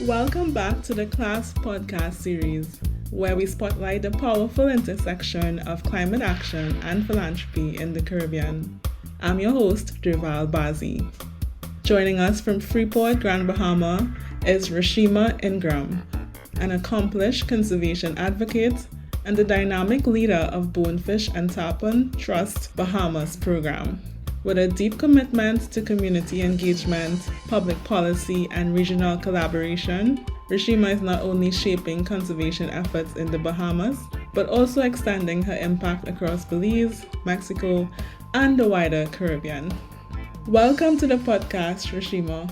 Welcome back to the CLASP Podcast series, where we spotlight the powerful intersection of climate action and philanthropy in the Caribbean. I'm your host, Derval Barzey. Joining us from Freeport, Grand Bahama, is Rashema Ingraham, an accomplished conservation advocate and the dynamic leader of Bonefish and Tarpon Trust Bahamas program. With a deep commitment to community engagement, public policy, and regional collaboration, Rashema is not only shaping conservation efforts in the Bahamas, but also extending her impact across Belize, Mexico, and the wider Caribbean. Welcome to the podcast, Rashema.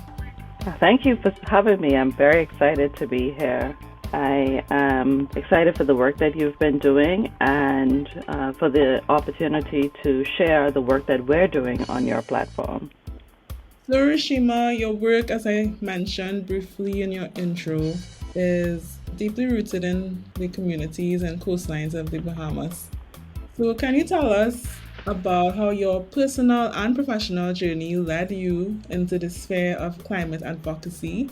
Thank you for having me. I'm very excited to be here. I am excited for the work that you've been doing and for the opportunity to share the work that we're doing on your platform. So Rashema, your work, as I mentioned briefly in your intro, is deeply rooted in the communities and coastlines of the Bahamas. So can you tell us about how your personal and professional journey led you into the sphere of climate advocacy,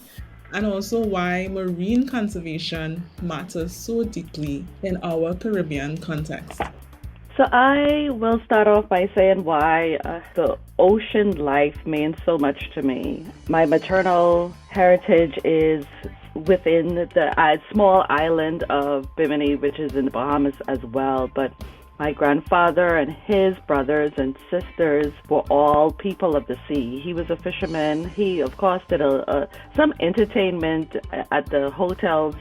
and also why marine conservation matters so deeply in our Caribbean context? So I will start off by saying why the ocean life means so much to me. My maternal heritage is within the small island of Bimini, which is in the Bahamas as well, but my grandfather and his brothers and sisters were all people of the sea. He was a fisherman. He, of course, did some entertainment at the hotels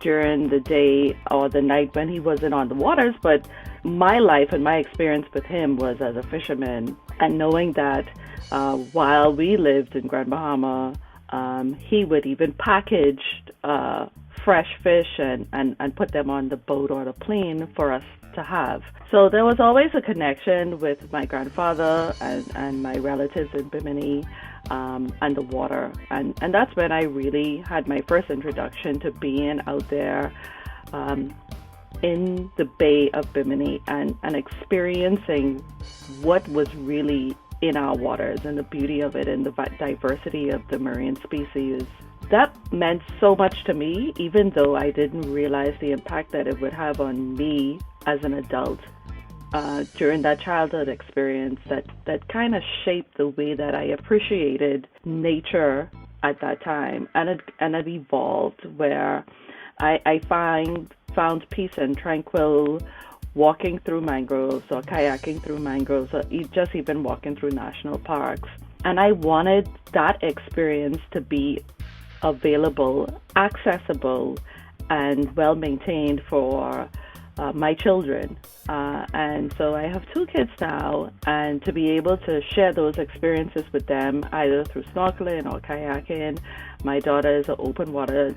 during the day or the night when he wasn't on the waters. But my life and my experience with him was as a fisherman. And knowing that while we lived in Grand Bahama, he would even package fresh fish and put them on the boat or the plane for us to have. So there was always a connection with my grandfather and my relatives in Bimini and the water. And that's when I really had my first introduction to being out there in the Bay of Bimini and experiencing what was really in our waters and the beauty of it and the diversity of the marine species. That meant so much to me, even though I didn't realize the impact that it would have on me as an adult during that childhood experience that kind of shaped the way that I appreciated nature at that time. And it evolved where I found peace and tranquil walking through mangroves or kayaking through mangroves or just even walking through national parks. And I wanted that experience to be available, accessible, and well maintained for my children. And so I have 2 kids now, and to be able to share those experiences with them, either through snorkeling or kayaking. My daughter is an open water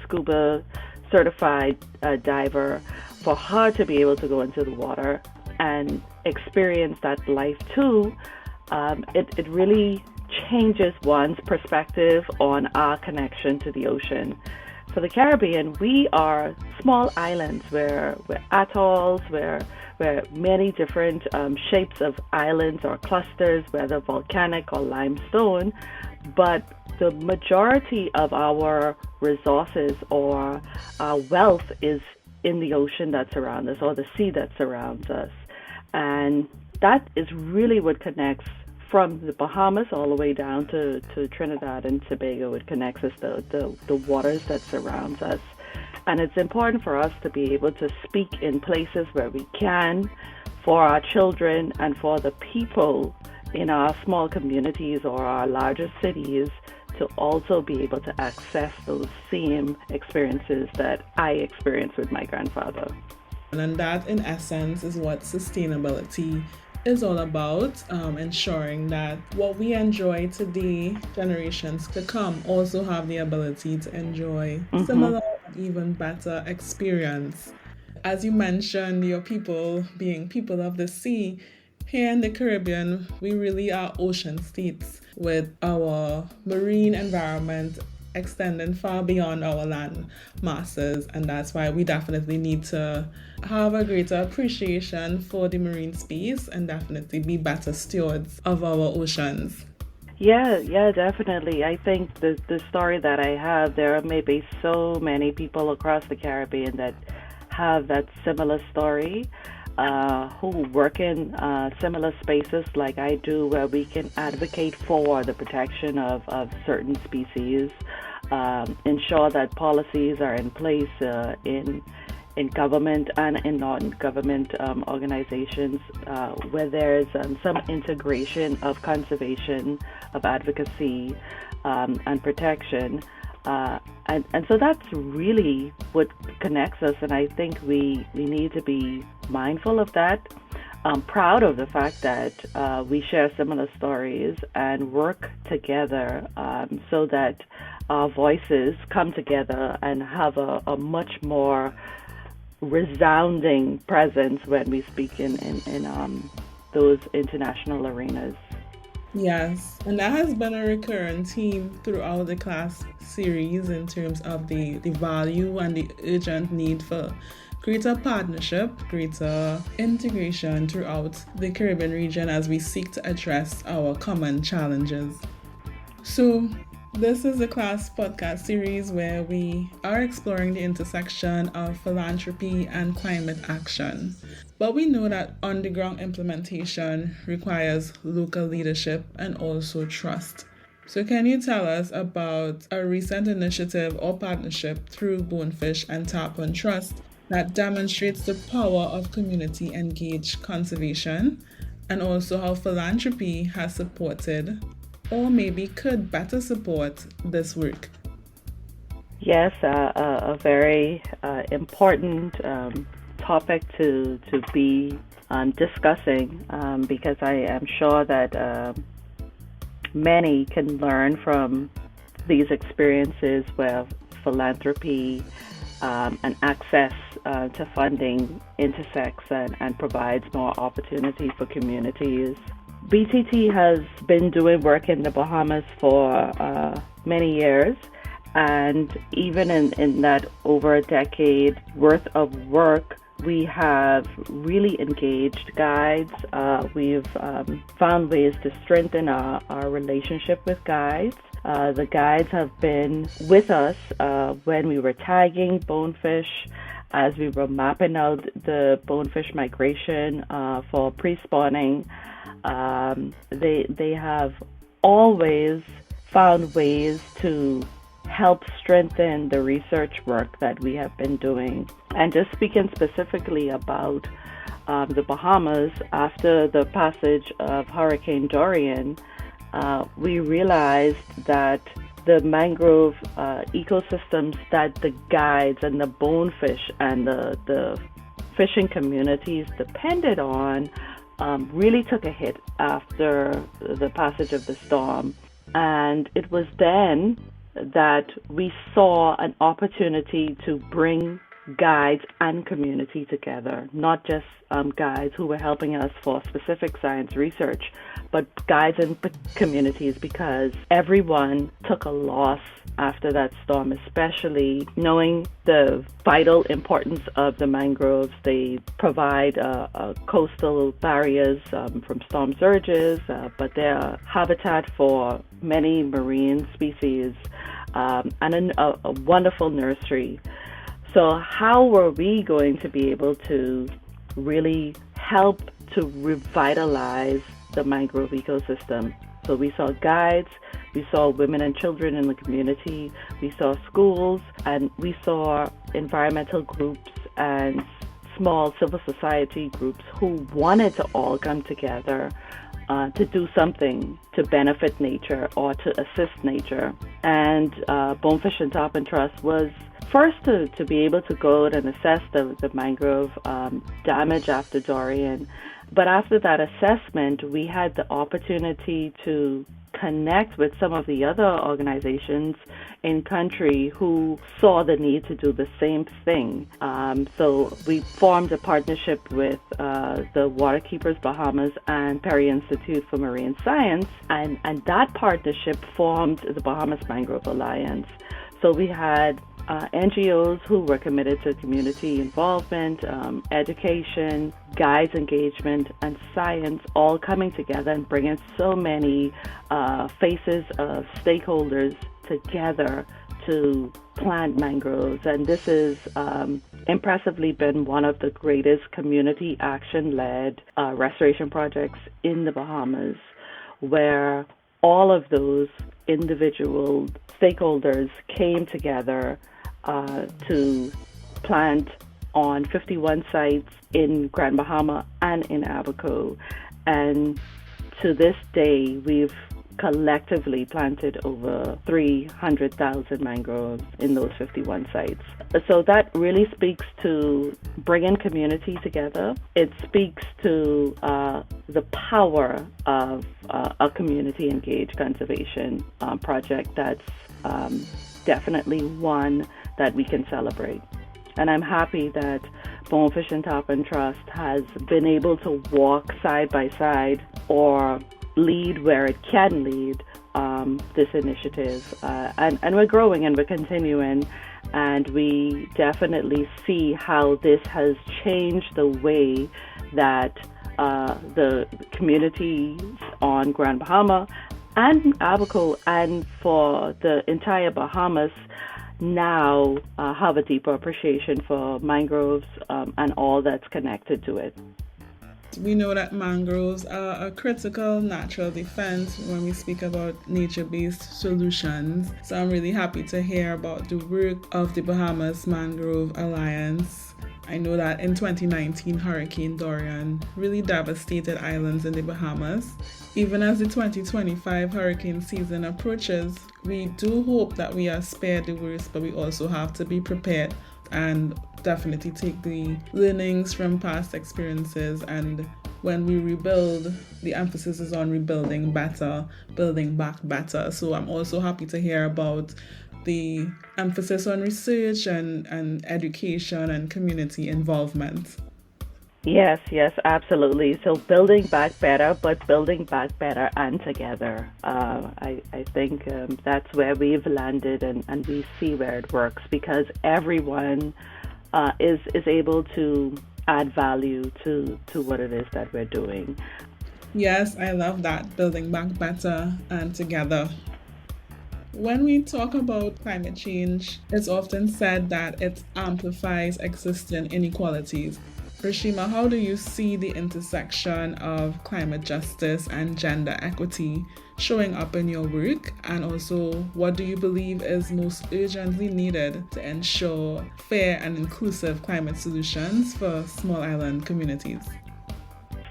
scuba certified diver. For her to be able to go into the water and experience that life too, it really changes one's perspective on our connection to the ocean. For the Caribbean, we are small islands where we're atolls, where many different shapes of islands or clusters, whether volcanic or limestone, but the majority of our resources or our wealth is in the ocean that surrounds us or the sea that surrounds us. And that is really what connects from the Bahamas all the way down to Trinidad and Tobago. It connects us to the waters that surrounds us. And it's important for us to be able to speak in places where we can for our children and for the people in our small communities or our larger cities to also be able to access those same experiences that I experienced with my grandfather. And that, in essence, is what sustainability is all about, ensuring that what we enjoy today, generations to come also have the ability to enjoy similar, even better experience. As you mentioned, your people being people of the sea, here in the Caribbean, we really are ocean states with our marine environment extending far beyond our land masses, and that's why we definitely need to have a greater appreciation for the marine space and definitely be better stewards of our oceans. Yeah, definitely. I think the story that I have, there are maybe so many people across the Caribbean that have that similar story, who work in similar spaces like I do, where we can advocate for the protection of certain species, ensure that policies are in place in government and in non-government organizations, where there's some integration of conservation, of advocacy, and protection. And so that's really what connects us, and I think we need to be mindful of that. I'm proud of the fact that we share similar stories and work together, so that our voices come together and have a much more resounding presence when we speak in those international arenas. Yes, and that has been a recurrent theme throughout the CLASP series in terms of the value and the urgent need for greater partnership, greater integration throughout the Caribbean region as we seek to address our common challenges. So, this is the CLASP Podcast series where we are exploring the intersection of philanthropy and climate action. But we know that on-the-ground implementation requires local leadership and also trust. So can you tell us about a recent initiative or partnership through Bonefish and Tarpon Trust that demonstrates the power of community-engaged conservation, and also how philanthropy has supported or maybe could better support this work? Yes, a very important topic to be discussing, because I am sure that many can learn from these experiences where philanthropy and access to funding intersects and provides more opportunity for communities. BTT has been doing work in the Bahamas for many years, and even in that over a decade worth of work, we have really engaged guides. We've found ways to strengthen our relationship with guides. The guides have been with us when we were tagging bonefish, as we were mapping out the bonefish migration for pre-spawning. They have always found ways to help strengthen the research work that we have been doing. And just speaking specifically about the Bahamas, after the passage of Hurricane Dorian, we realized that the mangrove ecosystems that the guides and the bonefish and the fishing communities depended on really took a hit after the passage of the storm. And it was then that we saw an opportunity to bring guides and community together, not just guides who were helping us for specific science research, but guides and communities, because everyone took a loss after that storm, especially knowing the vital importance of the mangroves. They provide coastal barriers from storm surges, but they're habitat for many marine species, and a wonderful nursery. So how were we going to be able to really help to revitalize the mangrove ecosystem? So we saw guides, we saw women and children in the community, we saw schools, and we saw environmental groups and small civil society groups who wanted to all come together to do something to benefit nature or to assist nature. And Bonefish and Tarpon Trust was first to be able to go out and assess the mangrove damage after Dorian. But after that assessment, we had the opportunity to connect with some of the other organizations in country who saw the need to do the same thing. So we formed a partnership with the Waterkeepers Bahamas and Perry Institute for Marine Science, and that partnership formed the Bahamas Mangrove Alliance. So we had NGOs who were committed to community involvement, education, guides engagement, and science all coming together and bringing so many faces of stakeholders together to plant mangroves. And this has impressively been one of the greatest community action-led restoration projects in the Bahamas, where all of those individual stakeholders came together to plant on 51 sites in Grand Bahama and in Abaco. And to this day, we've collectively planted over 300,000 mangroves in those 51 sites. So that really speaks to bringing community together. It speaks to the power of a community engaged conservation project that's definitely one that we can celebrate. And I'm happy that Bonefish and Tarpon Trust has been able to walk side by side or lead where it can lead this initiative. And we're growing and we're continuing, and we definitely see how this has changed the way that the communities on Grand Bahama and Abaco and for the entire Bahamas now have a deeper appreciation for mangroves and all that's connected to it. We know that mangroves are a critical natural defense when we speak about nature-based solutions. So I'm really happy to hear about the work of the Bahamas Mangrove Alliance. I know that in 2019, Hurricane Dorian really devastated islands in the Bahamas. Even as the 2025 hurricane season approaches, we do hope that we are spared the worst, but we also have to be prepared and definitely take the learnings from past experiences. And when we rebuild, the emphasis is on rebuilding better, building back better. So I'm also happy to hear about the emphasis on research and education and community involvement. Yes, absolutely. So building back better, but building back better and together. I think that's where we've landed, and we see where it works, because everyone is able to add value to what it is that we're doing. Yes, I love that, building back better and together. When we talk about climate change, it's often said that it amplifies existing inequalities. Rashema, how do you see the intersection of climate justice and gender equity showing up in your work? And also, what do you believe is most urgently needed to ensure fair and inclusive climate solutions for small island communities?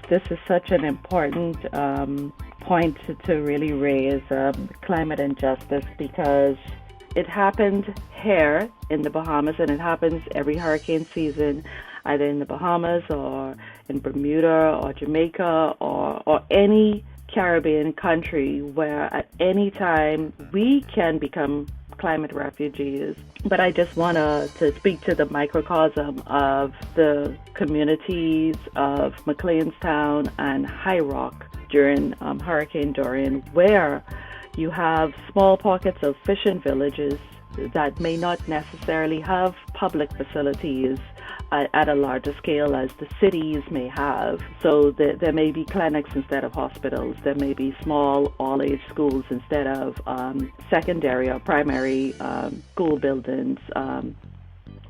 This is such an important point to really raise, climate injustice, because it happened here in the Bahamas, and it happens every hurricane season, either in the Bahamas or in Bermuda or Jamaica or any Caribbean country where at any time we can become climate refugees. But I just want to speak to the microcosm of the communities of McLeanstown and High Rock during Hurricane Dorian, where you have small pockets of fishing villages that may not necessarily have public facilities at a larger scale as the cities may have. So there may be clinics instead of hospitals. There may be small all-age schools instead of secondary or primary school buildings.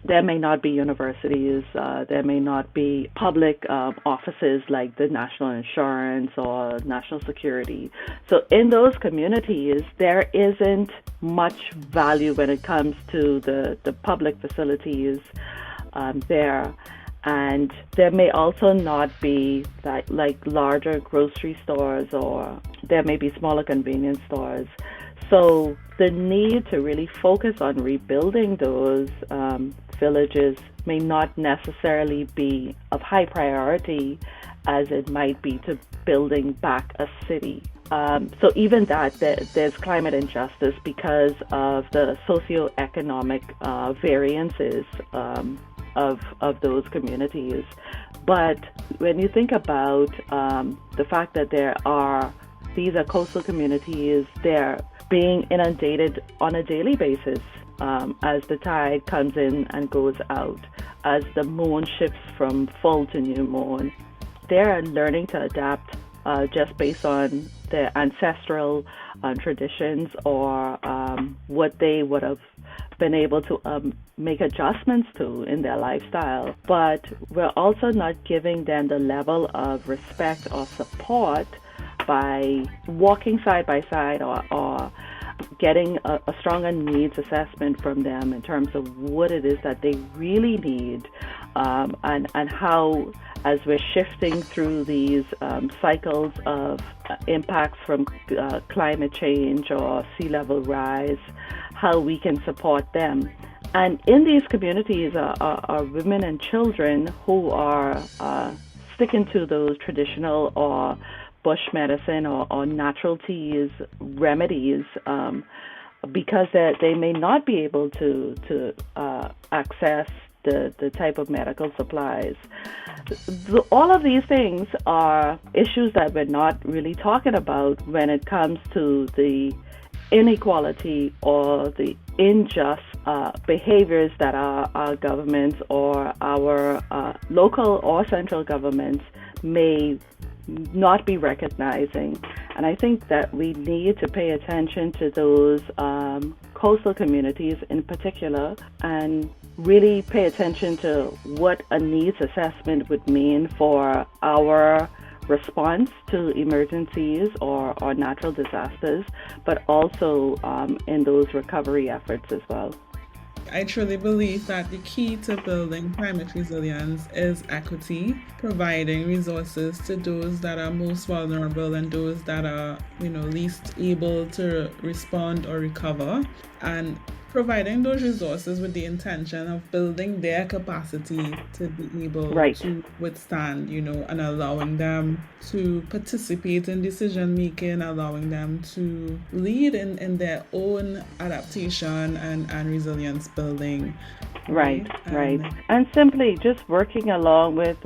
There may not be universities. There may not be public offices like the National Insurance or National Security. So in those communities, there isn't much value when it comes to the public facilities there. And there may also not be like larger grocery stores, or there may be smaller convenience stores. So the need to really focus on rebuilding those villages may not necessarily be of high priority as it might be to building back a city. So even that, there's climate injustice because of the socioeconomic variances of those communities. But when you think about the fact that these are coastal communities, they're being inundated on a daily basis as the tide comes in and goes out, as the moon shifts from full to new moon. They're learning to adapt just based on their ancestral traditions or what they would have been able to make adjustments to in their lifestyle. But we're also not giving them the level of respect or support by walking side by side or getting a stronger needs assessment from them in terms of what it is that they really need, and how, as we're shifting through these cycles of impacts from climate change or sea level rise, how we can support them. And in these communities are women and children who are sticking to those traditional or bush medicine or natural teas remedies, because they may not be able to access the type of medical supplies. All of these things are issues that we're not really talking about when it comes to the inequality or the unjust behaviors that our governments or our local or central governments may not be recognizing. And I think that we need to pay attention to those coastal communities in particular, and really pay attention to what a needs assessment would mean for our response to emergencies or natural disasters, but also in those recovery efforts as well. I truly believe that the key to building climate resilience is equity, providing resources to those that are most vulnerable and those that are, least able to respond or recover, and providing those resources with the intention of building their capacity to be able to withstand, and allowing them to participate in decision making, allowing them to lead in their own adaptation and resilience building. Right. And simply just working along with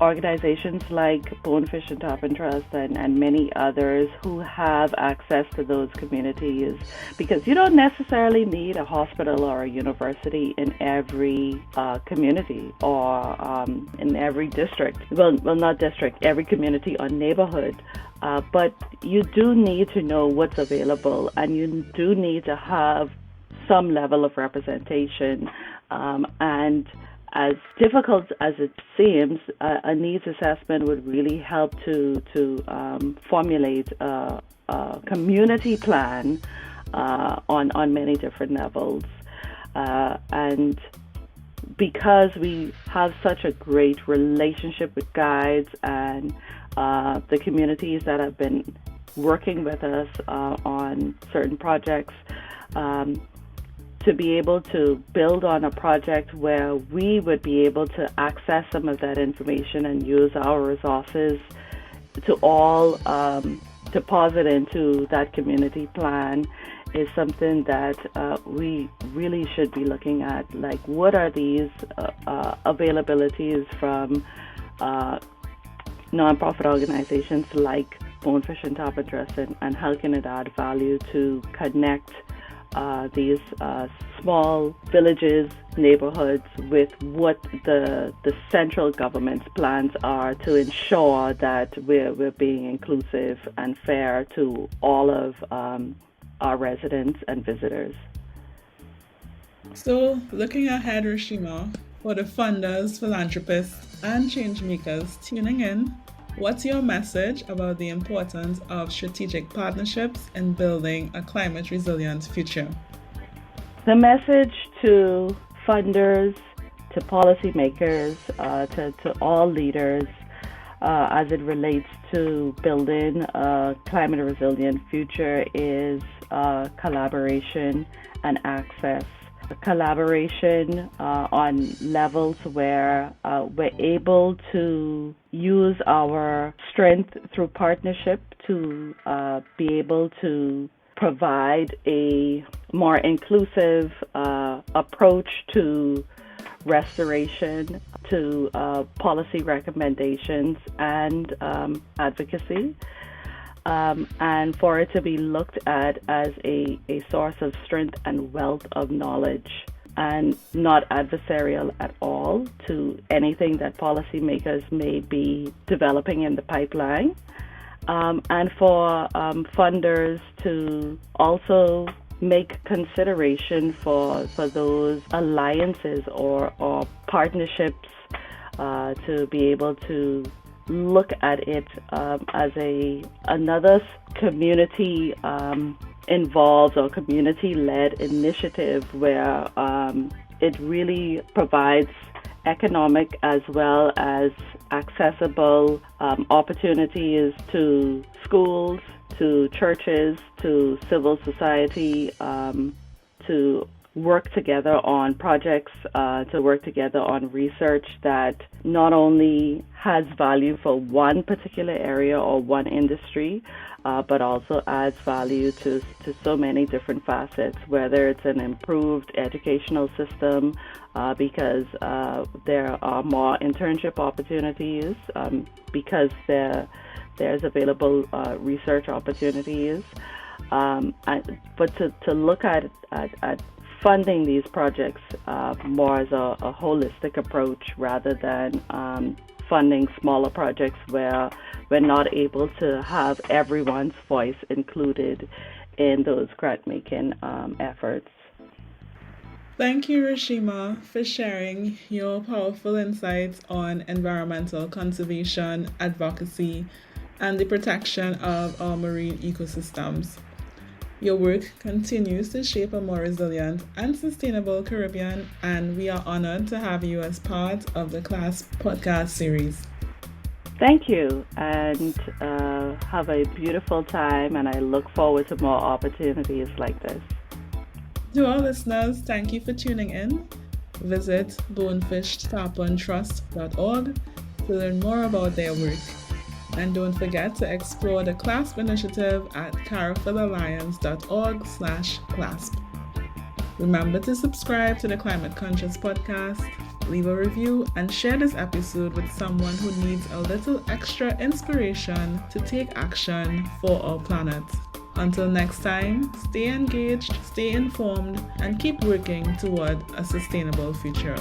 organizations like Bonefish and Tarpon Trust and many others who have access to those communities, because you don't necessarily need a hospital or a university in every community or in every district. Well, not district, every community or neighborhood. But you do need to know what's available, and you do need to have some level of representation. And as difficult as it seems, a needs assessment would really help to formulate a community plan on many different levels. And because we have such a great relationship with guides and the communities that have been working with us on certain projects, to be able to build on a project where we would be able to access some of that information and use our resources to all deposit into that community plan is something that we really should be looking at. Like, what are these availabilities from nonprofit organizations like Bonefish and Tarpon Trust, and how can it add value to connect these small villages, neighborhoods with what the central government's plans are to ensure that we're being inclusive and fair to all of our residents and visitors. So, looking ahead, Rashema, for the funders, philanthropists, and change makers tuning in, what's your message about the importance of strategic partnerships in building a climate resilient future? The message to funders, to policymakers, to all leaders, as it relates to building a climate resilient future is collaboration and access. Collaboration on levels where we're able to use our strength through partnership to be able to provide a more inclusive approach to restoration, to policy recommendations and advocacy. and for it to be looked at as a source of strength and wealth of knowledge, and not adversarial at all to anything that policymakers may be developing in the pipeline. And for funders to also make consideration for those alliances or partnerships to be able to look at it as another community involved or community-led initiative where it really provides economic as well as accessible opportunities to schools, to churches, to civil society, to work together on projects, to work together on research that not only has value for one particular area or one industry, but also adds value to so many different facets, whether it's an improved educational system, because there are more internship opportunities, because there's available research opportunities, but to look at funding these projects more as a holistic approach rather than funding smaller projects where we're not able to have everyone's voice included in those grant-making efforts. Thank you, Rashema, for sharing your powerful insights on environmental conservation, advocacy, and the protection of our marine ecosystems. Your work continues to shape a more resilient and sustainable Caribbean, and we are honored to have you as part of the CLASP Podcast series. Thank you, and have a beautiful time, and I look forward to more opportunities like this. To our listeners, thank you for tuning in. Visit bonefishtarpontrust.org to learn more about their work. And don't forget to explore the CLASP initiative at caraphilalliance.org/CLASP. Remember to subscribe to the Climate Conscious Podcast, leave a review, and share this episode with someone who needs a little extra inspiration to take action for our planet. Until next time, stay engaged, stay informed, and keep working toward a sustainable future.